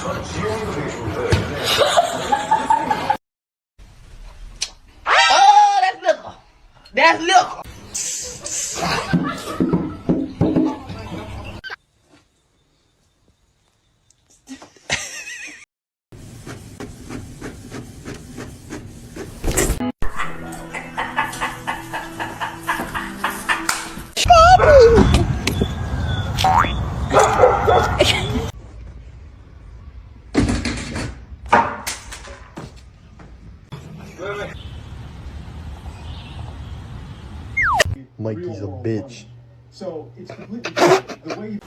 Oh, that's liquor. That's liquor. Mikey's a bitch. So it's completely different. The way you